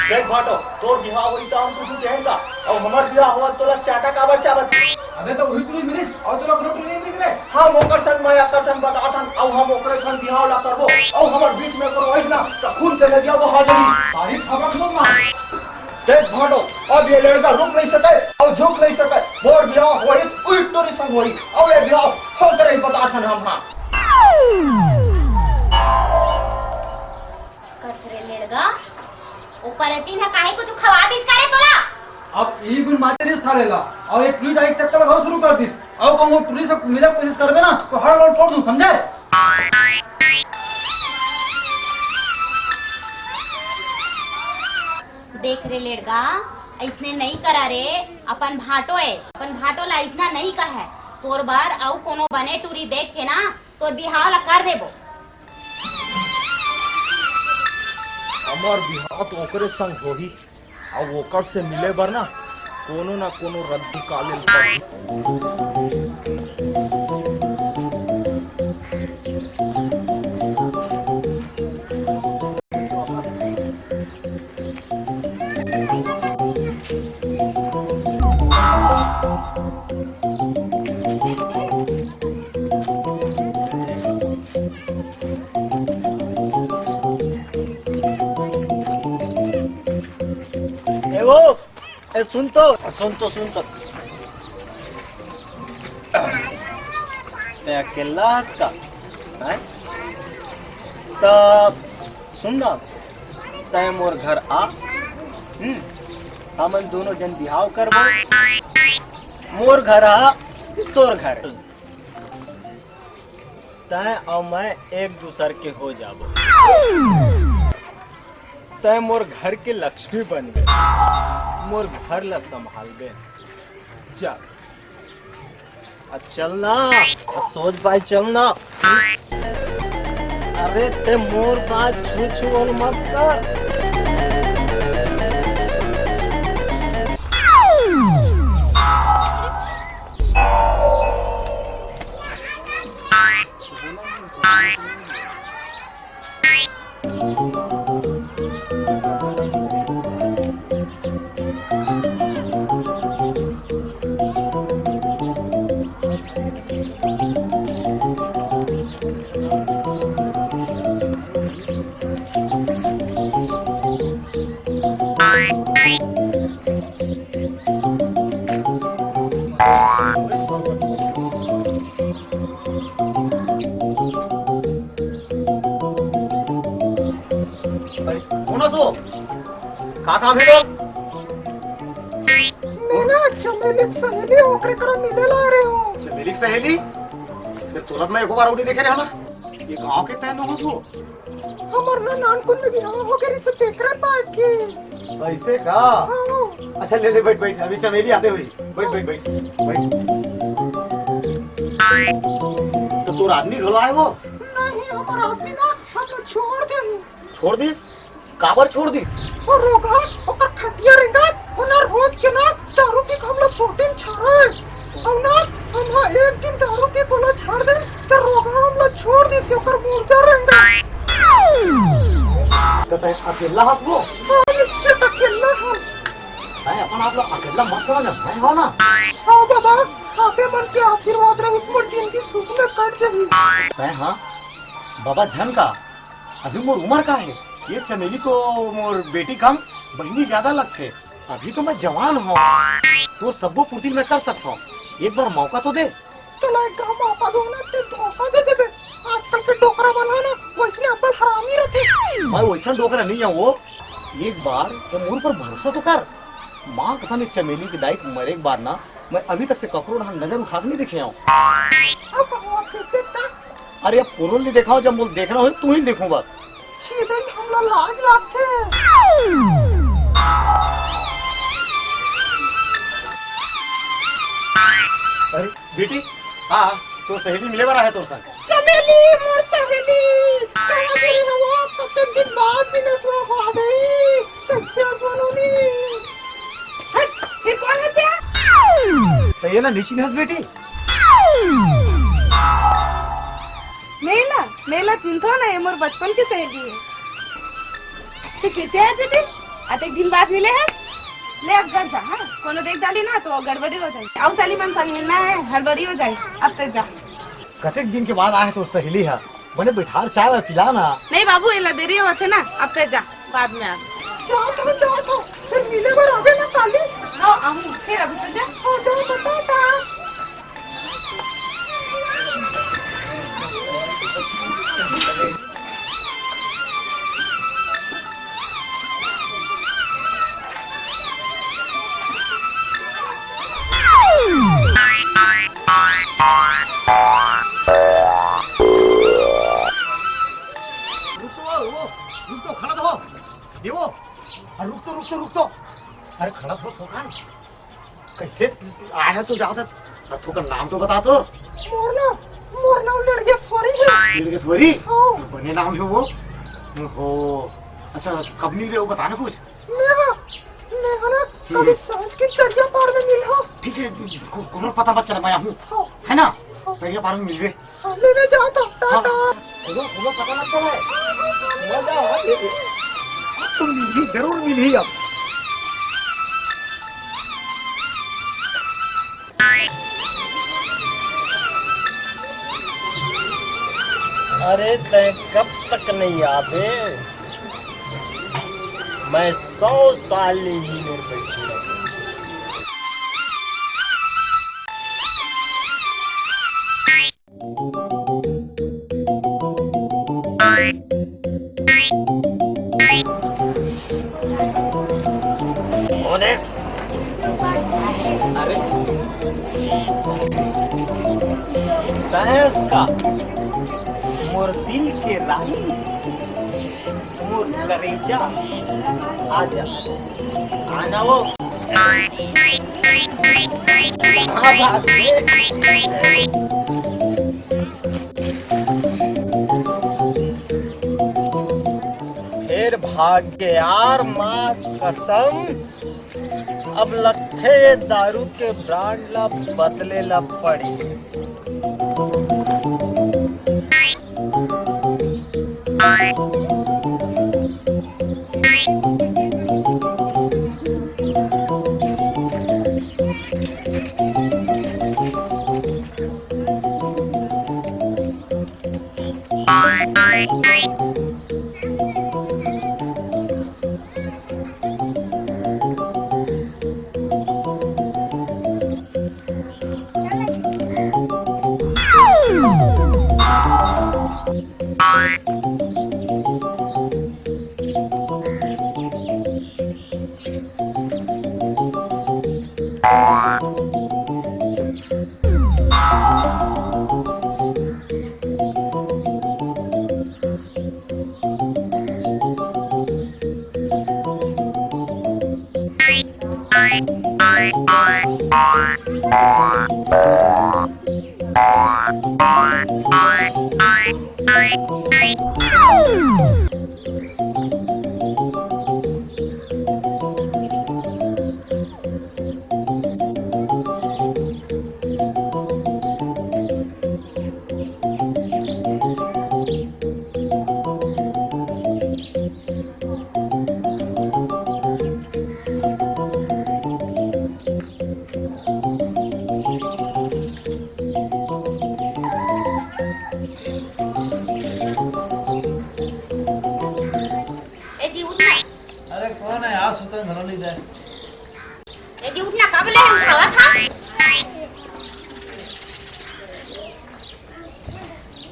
देख भाटो, तोर बिहाव होई तो हम कुछ कहेंगा और हमार बिहाव हुआ तोला चाटा काबर चावत। अबे तो वही तुझे मिलिस और तो लोग नहीं निकले। हम ओकर संग माया करतन बतातन और हम ओकरे संग बिहाव ला करबो और हमार बीच में करो ऐसना तो खून के लगिया वो हाजरी सारी खबर सुन मार। देख भाटो, अब ये लड़का रुक नहीं सके और झुक नहीं सके, मोर बिहाव होई उई तोरी संग होई और ये बिहाव हो करे बतातन हम। हां कसरे लेड़गा, ऊपर तीन है काहे कुछ खवा दीज करे तोला। अब ई गुण माते नहीं साले ला और एक ट्वीट एक चक्कर लगाओ शुरू कर दिस और कहूं वो पुलिस से मिले कोशिश करबे ना तो हर लोग छोड़ दूं, समझे। देख रे लेड़गा, ऐसने नहीं करा रे, अपन भाटो है, अपन भाटो ला ऐसना नहीं कर है, तोर बार और कोनो बने टूरी देख के ना तोर बिहाव ला कर देबो। हमार बिहाव तो ओकरे संग होही और ओकर से मिले बर ना कोनो रद्द काले पड़ी। सुन तो अकेला हंसता तब सुन ना, तय मोर घर आ, हमन दोनों जन बिहाव करबो, मोर घर आ तोर घर, तय और मैं एक दूसर के हो जाबो, तय मोर घर के लक्ष्मी बन गए, मोर घर ला संभाल गए। चल चलना, सोच पाए चलना। अरे ते मोर साथ छू छू मत कर। का काम है तो मेरा चमेलिक सहेली ओकरे करा मिले ला रहे हो। चमेलिक सहेली ये तुरंत में एक बार उड़ी देखे रहना ये गांव के तैनो हंसो हमार ना नानपुर में भी हम हो गए से देख रहे पाए के ऐसे का अच्छा ले ले बैठ बैठ अभी चमेली आते हुई बैठ बैठ बैठ बैठ तो तोर आदमी घलो आए वो नहीं हमार आदमी ना हम छोड़ दे छोड़ दिस काबर छोड़ दी और रोगा ओकर खटिया रहेगा ओना रोज के ना दारू पी के हम लोग शूटिंग छाड़े और ना हम एक दिन दारू पी बोला छाड़ दे तो रोगा हम लोग छोड़ दी से ओकर मुर्दा रहेगा तो तै अकेला हंसबो इससे अकेला हम मैं अपन आप लोग अकेला मत समझ मैं हो ना हां बाबा आपे मन के आशीर्वाद रहे मोर जिंदगी सुख में कट जाही मैं हां बाबा झन का अभी मोर उम्र का है ये चमेली को मोर बेटी कम बहनी ज्यादा लगते अभी तो मैं जवान हूँ तो सबको पूर्ति में कर सकता हूँ एक बार मौका तो दे चला एक काम मौका दो ना ते धोखा दे देबे आजकल के डोकरा वाला ना वैसने अपन हरामी रहते मैं वैसा डोकरा नहीं हूँ वो एक बार तो मोर पर भरोसा तो कर माँ कसम एक चमेली की दाई मरे एक बार ना मैं अभी तक से कपड़ों नजर उठा के नहीं देखे हूँ अरे अब पूर्ण नहीं देखा हो जब मुझे देखना हो तू ही देखूं बस सीधे हमला लाज लागते अरे बेटी हाँ तो सहेली मिले बार है तो संग चमेली मोर सहेली कहां गई हो वो कितने दिन बाद भी नसवा हो गई कैसे आसमानोनी हट ये कौन है क्या तो ये ना निशी हंस बेटी मेला मेला चिंतो ना ये मोर बचपन की सहेली है तो कैसे है दीदी आज एक दिन बाद मिले हैं ले अब घर जा हाँ कोनो देख डाली ना तो गड़बड़ी हो जाएगी अब साली मन संग मिलना है हड़बड़ी हो जाए अब तक जा कतेक दिन के बाद आए तो सहेली है मैंने बैठार चाय वा पिला ना नहीं बाबू ये देरी हो थे ना अब तक जा बाद में आ जाओ तो फिर मिले बार आवे ना काली आऊँ फिर अभी तक जा बता रुक तो खड़ा हो ये वो अरे रुक तो अरे खड़ा हो ठोकर कैसे आया है सो जाता अरे ठोकर नाम तो बता तो मोर नाम लड़केश्वरी है लड़केश्वरी बने नाम है वो हो अच्छा कब मिल गए वो बताना कुछ नेहा ना कभी सांझ की दरिया पार में मिल हो ठीक है कोनो पता मत चला मैं हूँ है ना दरिया पार में मिल गए लेने जाओ तो टाटा कोनो पता मत चला तुम मिली जरूर मिली अब अरे तय कब तक नहीं आते मैं 100 साल ही में बैठी रहूं अरे भैंस का मोर दिल के रानी मोर करेजा आजा आना वो फिर भाग्य यार माँ कसम अब लगते दारू के ब्रांड ला बदले ला पड़ी ए जी उठना। अरे कौन है यार सुतन घरों नहीं जाए। ए जी उठना, कब ले उठावा था?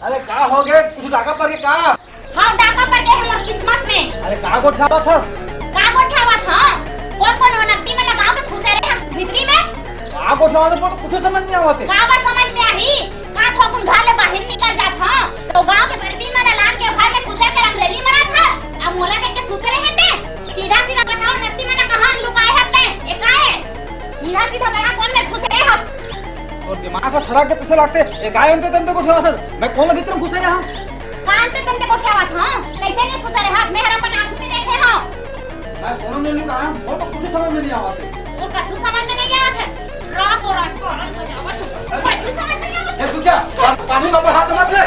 अरे का हो गए कुछ डाका पर के का? हाँ डाका पड़ गए हमारी किस्मत में। अरे का को उठावा था? का को उठावा था? कौन नकदी में लगाओ के खुसे रहे हम भीतरी में? का को उठावा तो कुछ समझ नहीं आवते। का बार समझ में आई? का थोकुन घर ले बाहर निकल जात हां तो गांव के बर्दी में लान के घर में खुसे के रख लेली मरा था। अब मोला देख के सुते रहे थे। सीधा सीधा बताओ नकदी में कहां लुकाए हते? ए काहे? सीधा सीधा बड़ा कौन में खुसे रहे हत? और दिमाग का सड़ा के कैसे लगते? ए काय अंते तंते को उठावा सर। मैं कौन भीतर घुसे रहा? कान से तंते को उठावा था? कैसे नहीं खुसे रहे हाथ में हरा अपन आंख से देखे हां। मैं कौन में लुका हूं? वो तो कुछ समझ में नहीं आवते। वो कछु समझ में नहीं आवत है। रात और रात हो जावत। कछु समझ नहीं आवत। ए तू क्या कानून का हाथ मत ले।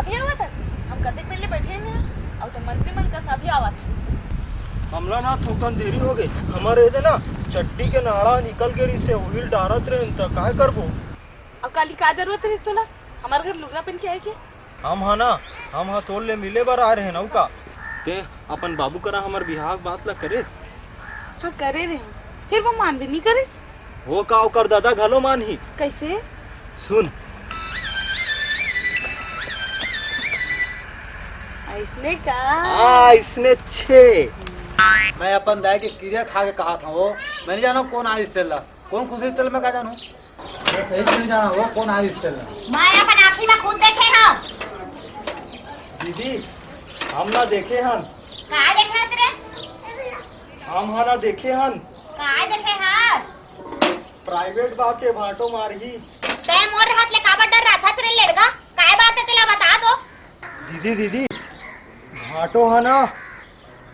अभी आवा था हम कतेक पहले बैठे हैं और तो मंत्री मन का सभी आवा था। हमला ना थोकन देरी हो गई हमारे इधर ना चट्टी के नाड़ा निकल के रिसे व्हील डारत रहे त काय करबो। अब काली का जरूरत है तोला? हमारे घर लुगड़ा पहन के आए के? हम हा ना हम हा तोल ले मिले बर आ रहे नौ का ते अपन बाबू करा हमार बिहार बात ला करेस। हाँ करे रहे फिर वो मान भी नहीं करिस। वो का ओकर दादा घलो मान ही। कैसे? सुन इसने का इसने छे मैं अपन दाई के कीड़े खा के कहा था वो मैं नहीं जाना कौन आरिस तेल कौन खुशी तेल में का जानू मैं सही से नहीं जाना वो कौन आरिस तेल। मैं अपन आँखी में खुद देखे हम। दीदी हम ना देखे हन। का देखे तेरे? हम हा ना देखे हन। का देखे हां? प्राइवेट बा के भाटो मारही। ते मोर हाथ ले काबर डर रहा था तेरे लड़का? काय बात है तेला बता दो। दीदी दीदी भाटो हा ना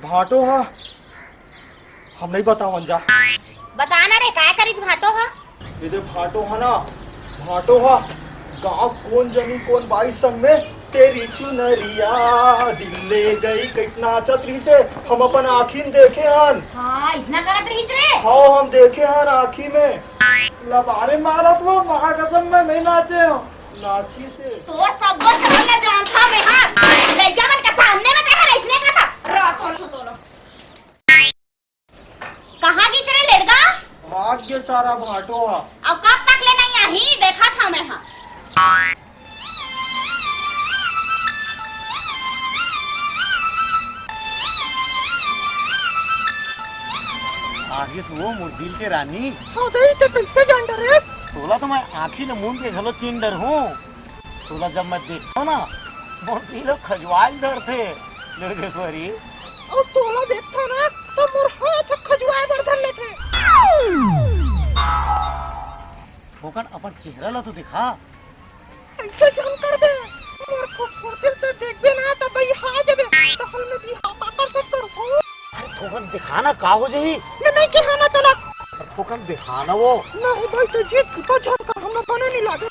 भाटो हा हम नहीं बतावन जा। बताना रे काय करी भाटो हा? दीदी भाटो हा ना भाटो हा गाँव कौन जनी कौन बाई संग में तेरी चुनरिया दिल ले गई कितना छतरी से हम अपन आँखीन देखे हन। हाँ इसना करत रही रे। हाँ हम देखे हन आँखी में लबारे मारत वो महाकसम में नहीं नाचे हो नाची से। तोर सब वो चला जान था मैं हां लइका मन के सामने में देख रहा इसने का था रात और सुतोलो। कहां की तेरे लड़का? भाग्य सारा भाटो हा। अब कब तक ले नहीं आई देखा था मैं हां। आगे से वो मुर्दिल के रानी हाँ दही तो कैसे जान डरे? तोला तो मैं आँखी न मूंद के घलो चीन डर हूँ। तोला जब मैं देखता ना मुर्दिल खजवाल डर थे लड़केश्वरी और तोला देखता ना तो मोर हाथ खजवाए बर धर लेथे। ठोकन अपन चेहरा ला तो दिखा। ऐसे जान कर बे मोर खूबसूरती तो देख बे ना तो भाई हा जबे तो हल में भी हा कर सकत हो। ठोकन दिखाना का हो जाई? मैं नहीं कहना तोला। ठोकन दिखाना वो नहीं भाई तो जीत की पहचान कर हम बने नहीं लागे।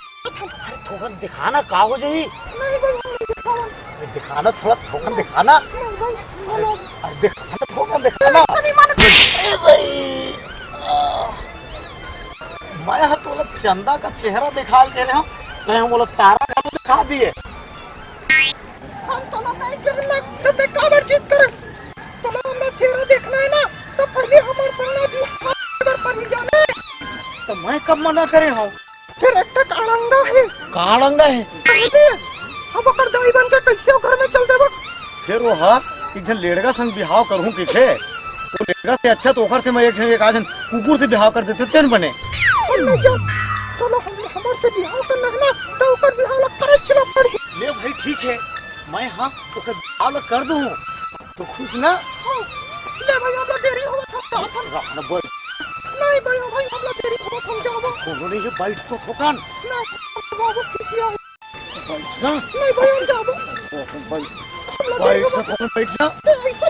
ठोकन दिखाना का हो जाई? नहीं भाई हम नहीं दिखावन। दिखाना थोड़ा ठोकन दिखाना। नहीं भाई अरे दिखाना ठोकन दिखाना। नहीं मानत। ए भाई मैं हा तोला चंदा का चेहरा दिखा दे रहे हूँ तो हम बोला तारा का दिखा दिए। हम तोला नहीं कहना तो ते काबर जीत करे। तोला हमरा चेहरा देखना है ना तो पहले हमार साला भी अगर पर ही जाने। तो मैं कब मना करे हूँ? फिर एक काड़ंगा है। काड़ंगा है अब अकर दाई बन के कैसे घर में चल देबो? फिर वो हा एक जन लेड़गा संग बिहाव करूं किथे वो लेड़गा से अच्छा तो ओकर से मैं एक आजन कुकुर से बिहाव कर देते तेन बने। तो लोग हमर से बिहाव कर लगना तो ओकर बिहाव लग करे चला पड़ी। ले भाई ठीक है मैं हाँ ओकर बिहाव कर दूं तो खुश ना। ले भाई हमरा देरी होत हम रहना बोल नहीं भाई हमरा देरी होत हम जाबो। उन्होंने ये बाइट तो ठोकान ना बाबू खिसिया बाइट ना नहीं भाई हम जाबो। बाइट ना ठोकान बाइट ना ऐसा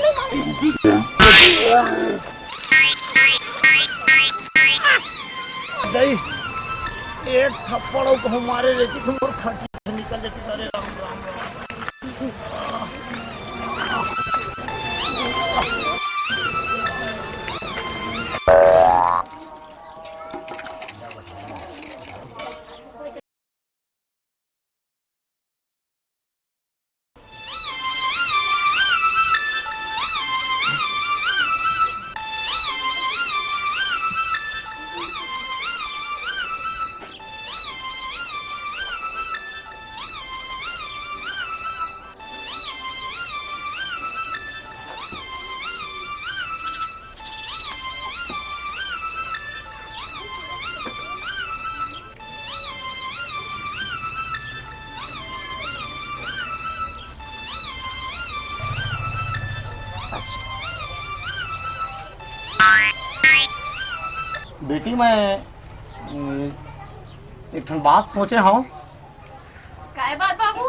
नहीं नहीं एक थप्पड़ को हमारे लेके तुम और खाटी निकल जाती सारे राम राम बेटी मैं एक ठन बात सोचे हूँ। काय बात बाबू?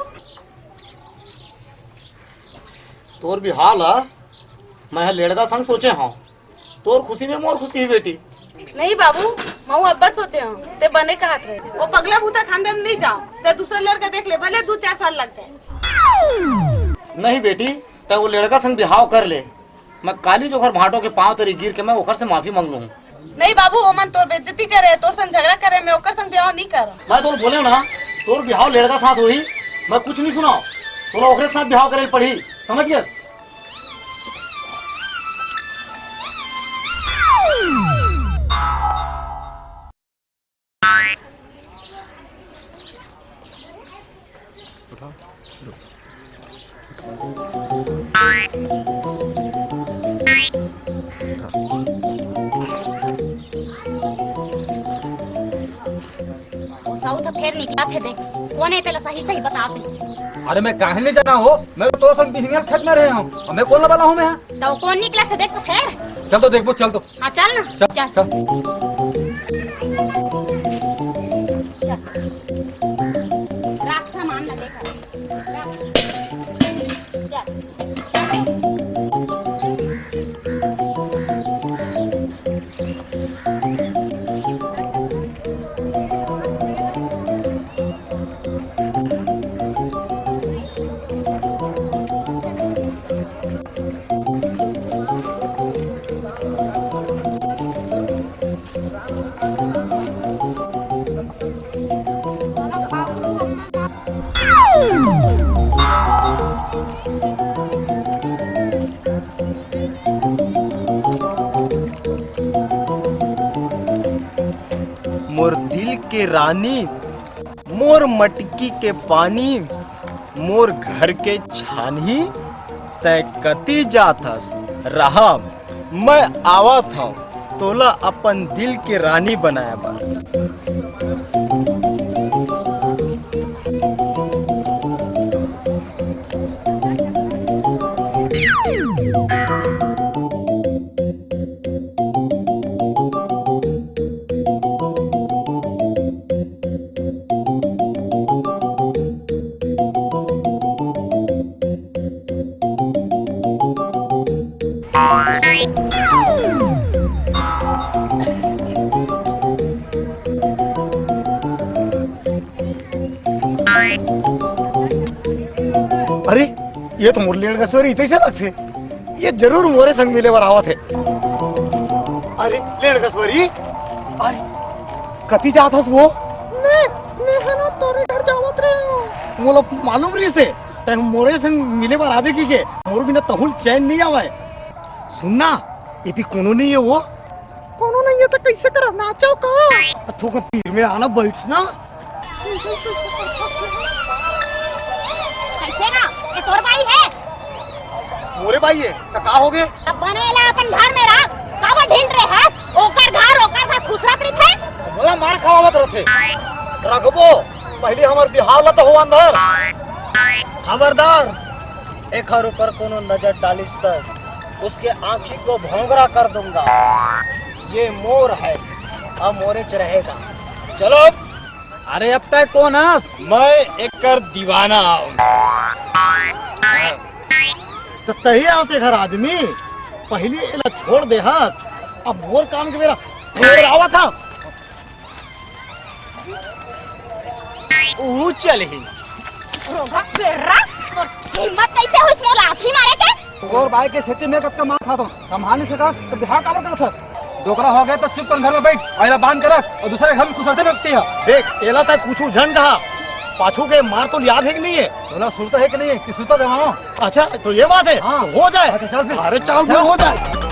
तोर भी हाल है मैं लेड़गा संग सोचे हूँ तोर खुशी में मोर खुशी है बेटी। नहीं बाबू मैं अब्बर सोचे हूँ ते बने कहत रहे वो पगला भूता खानदान में नहीं जाओ ते दूसरा लड़का देख ले भले 2-4 साल लग जाए। नहीं बेटी ते वो लेड़का संग बिहाव कर ले मैं काली जोखर भाटो के पांव तेरी गिर के मैं ओखर से माफी मांग लूँ। नहीं बाबू ओमन तोर बेइज्जती करे तोर संग झगड़ा करे मैं ओकर संग ब्याह नहीं कर। मैं तोर बोले ना तोर बिहाव लेड़का साथ हुई मैं कुछ नहीं सुनाओ तोरा ओकरे साथ बिहाव करे पड़ी समझ गए। साउथ फेर निकला थे देख कौन है पहले सही सही बता दे। अरे मैं काहे नहीं जाना हो मैं तो सब बिजनेस खेत में रहे हूँ और मैं बोलने वाला हूँ मैं तो कौन निकला थे देख तो फेर चल तो देखो चल तो हाँ चल ना चल चल चल राख सामान ना देखा चल मोर दिल के रानी मोर मटकी के पानी मोर घर के छानी तय कती जाथस रहा मैं आवत हूँ तोला अपन दिल के रानी बनाया बा। अरे ये तो मोर लेड़का सोरी इतने से लगते ये जरूर मोरे संग मिले बर आवत है। अरे लेड़का सोरी अरे कती जात हस वो मैं है ना तोरे घर जावत रहे हो मोला मालूम रही से ते मोरे संग मिले बर आवे की के मोर बिना तहुल चैन नहीं आवे। सुनना यदि कोनो नहीं है वो कोनो नहीं है तो कैसे करो नाचो का थोक तीर में आना बैठ ना कैसे ना ये तोर भाई है मोरे भाई है तो का हो गए अब बनेला अपन घर में रख काबा ढील रे है ओकर घर खुसरत रही थे बोला मार खावत रहते रखबो पहले हमार बिहाव ला तो हो अंदर खबरदार एक ऊपर कोनो नजर डालिस तक उसके आंखी को भोंगरा कर दूंगा ये मोर है अब मोरे च रहेगा चलो अरे अब तक कौन है मैं एक कर दीवाना तो तही से घर आदमी पहले इला छोड़ दे हाथ अब मोर काम के मेरा मोर आवा था ऊ चल ही रोगा बेरा तोर हिम्मत कैसे होइस मोला आखी मारे के और भाई के खेती में कब का मार खाता संभाल नहीं सका तो बिहार का करता था डोकरा हो गया तो चुप कर घर में बैठ पहला बांध कर रख और दूसरे घर में कुछ रखती है देख एला तक कुछ झन कहा पाछू के मार तो याद है कि नहीं है बोला सुनता है कि नहीं कि सुनता देवाओ अच्छा तो ये बात है हाँ। तो हो जाए अच्छा, चल फिर। अरे चल फिर हो जाए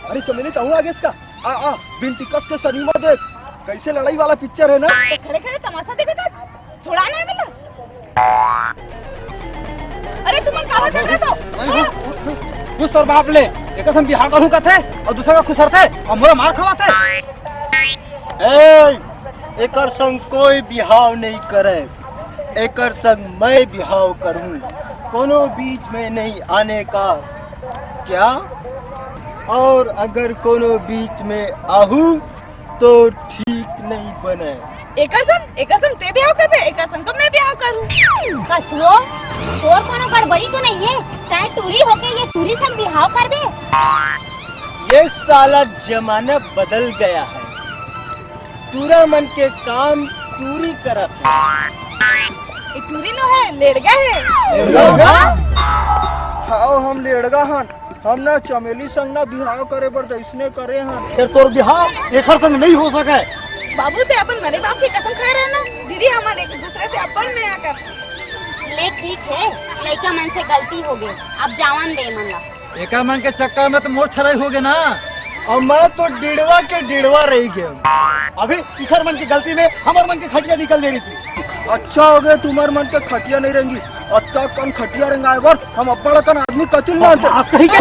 अरे चमेली चाहूँ आगे इसका आ बिन टिकस के सनीमा देख कैसे लड़ाई वाला पिक्चर है ना खड़े खड़े तमाशा देखे था थोड़ा नहीं मिला अरे तुम कहाँ चल रहे तो कुछ तोर बाप ले एक हम बिहार करू का थे और दूसरा का खुसर थे और मोरा मार खावा थे एकर संग कोई बिहाव नहीं करे एकर संग मैं बिहाव करूं कोनो बीच में नहीं आने का क्या और अगर कोनो बीच में आहू तो ठीक नहीं बने एका संग ते ब्याह कर बे एका संग मैं ब्याह करूं कसुओ तोर कोनो गड़बड़ी तो नहीं है चाहे टूरी होके ये टूरी संग बिहाव करबे ये साला जमाना बदल गया है पूरा मन के काम पूरी करत है ये टूरी नो है लेड़गा है हाँ हम लेड़गा हन हम ना चमेली संग ना बिहाव करे बर दैसने करे हन फिर तोर बिहाव एक संग नहीं हो सका है बाबू से अपन मरे बाप की कसम खा रहे ना दीदी हमारे एक दूसरे से अपन में आकर ले ठीक है लड़का मन से गलती हो गई अब जावन दे मन ला एका मन के चक्कर में तो मोर छराई हो गए ना और मैं तो डिड़वा के डिड़वा रही गया अभी इखर मन की गलती में हमार मन की खटिया निकल दे रही थी अच्छा हो गया तुम्हारे मन के खटिया नहीं रहेंगी अत्ता कन खटिया रहेंगे हम अपना कन आदमी कतिल मानते आज कहीं के